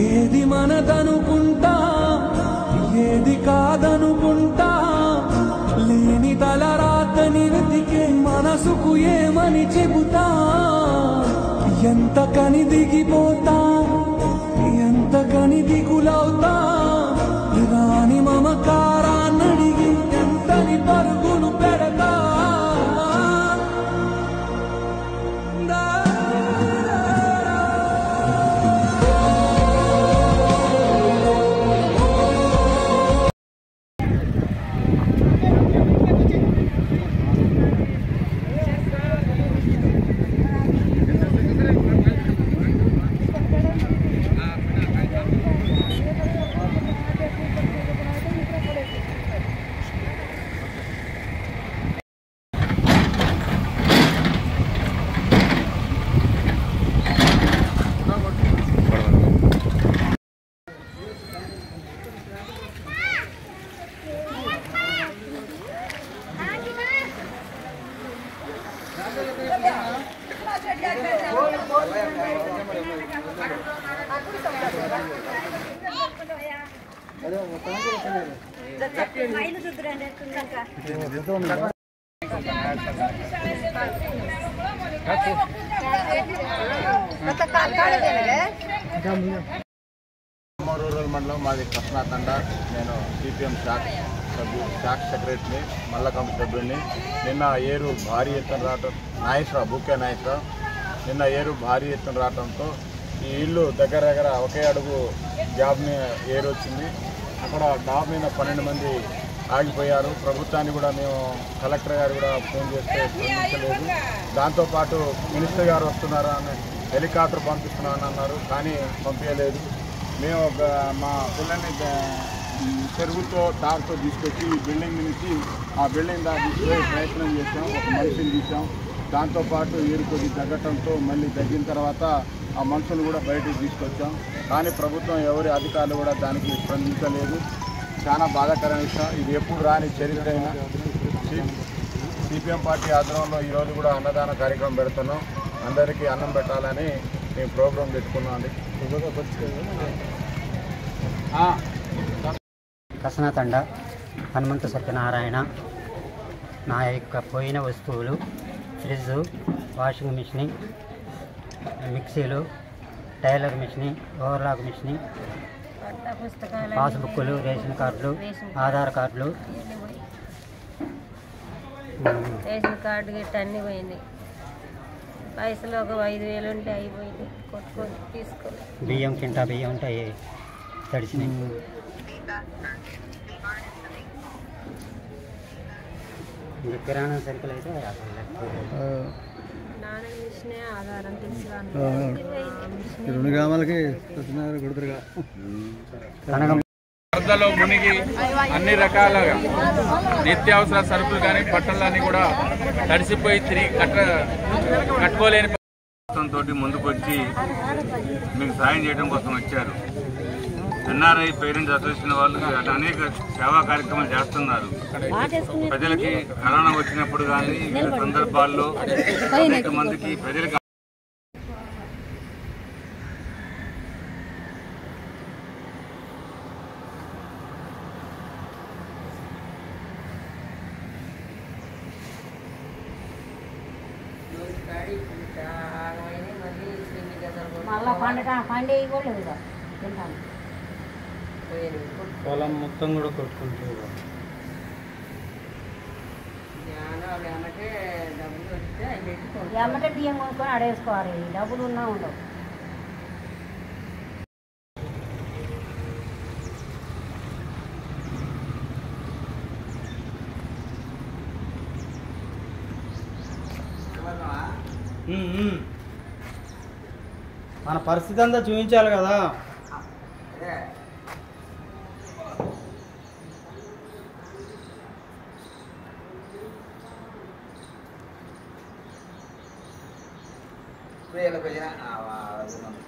ఏది మనదనుకుంటా ఏది కాదనుకుంటా లేని తలరాతని వెతికే మనసుకు ఏమని చెబుతా ఎంత కని దిగిపోతా ఎంత కని దిగులవుతా రాని మమకారాన్నడిగి ఎంతని పరుగులు పెడతా రూరల్ మండలం మాది కృష్ణా తండ. నేను సిపిఎం శాఖ సెక్రటరీని, మల్లకం సభ్యుడిని. నిన్న ఏరు భారీ ఎత్తున రావటం బుకే నాయసరావు నిన్న ఏరు భారీ ఎత్తున రావడంతో ఈ ఇల్లు దగ్గర దగ్గర ఒకే అడుగు జాబ్ని ఏరు వచ్చింది. అక్కడ డాబ్ మీద 12 మంది ఆగిపోయారు. ప్రభుత్వాన్ని కూడా మేము కలెక్టర్ గారు కూడా ఫోన్ చేస్తే స్పందించలేదు. దాంతోపాటు మినిస్టర్ గారు వస్తున్నారు అని హెలికాప్టర్ పంపిస్తున్నామని అన్నారు, కానీ పంపించలేదు. మేము మా పిల్లల్ని చెరువుతో తాడుతో తీసుకొచ్చి ఈ బిల్డింగ్ నుంచి ఆ బిల్డింగ్ దాకా తీసుకునే ప్రయత్నం చేసాం. ఒక మనిషిని తీసాం. దాంతోపాటు ఏరు కొద్ది తగ్గటంతో మళ్ళీ తగ్గిన తర్వాత ఆ మనుషులు కూడా బయటకు తీసుకొచ్చాం. కానీ ప్రభుత్వం ఎవరి అధికారులు కూడా దానికి స్పందించలేదు. చాలా బాధాకరమైన విషయం. ఇది ఎప్పుడు రాని చరిత్ర అయినా సిపిఎం పార్టీ ఆధ్వర్యంలో ఈరోజు కూడా అన్నదాన కార్యక్రమం పెడుతున్నాం. అందరికీ అన్నం పెట్టాలని మేము ప్రోగ్రాం పెట్టుకున్నాం అండి. కృష్ణా తండ హనుమంత సత్యనారాయణ. నా యొక్క పోయిన వస్తువులు ఫ్రిడ్జ్, వాషింగ్ మిషన్, మిక్సీలు, టైలర్ మిషన్, ఓవర్లాక్ మిషన్, పాస్బుక్లు, రేషన్ కార్డులు, ఆధార్ కార్డులు, రేషన్ కార్డు గిట్ట అన్నీ పోయింది. పైసలు ఒక 5,000 ఉంటే అయిపోయింది. కొట్టుకొని తీసుకోవాలి. బియ్యం కింటా బియ్యం ఉంటాయి తడిసినాయి. ఇంకా కిరాణా సరుకులు అయితే నాన్న మిషనే ఆధారం తీసుకురాను. 2 గ్రామాలకి వరదలో మునిగి అన్ని రకాలుగా నిత్యావసర సరుకులు కానీ బట్టలన్నీ కూడా తడిసిపోయి తిరిగి కట్టుకోలేని తోటి ముందుకొచ్చి మీకు సాయం చేయడం కోసం వచ్చారు. ఎన్ఆర్ఐ పేరెంట్స్ అసోసియేషన్ వాళ్ళు అనేక సేవా కార్యక్రమాలు చేస్తున్నారు. ప్రజలకి కరోనా వచ్చినప్పుడు కానీ వివిధ సందర్భాల్లో అనేక మందికి ప్రజలకు పొలం మొత్తం కూడా కొట్టుకుంటూ ఎమ్మటే బియ్యం కొనుక్కొని అడేసుకోవాలి. డబ్బులు ఉన్నా ఉండవు. మన పరిస్థితి అంతా చూపించాలి కదా. Kuya, ano ba yan?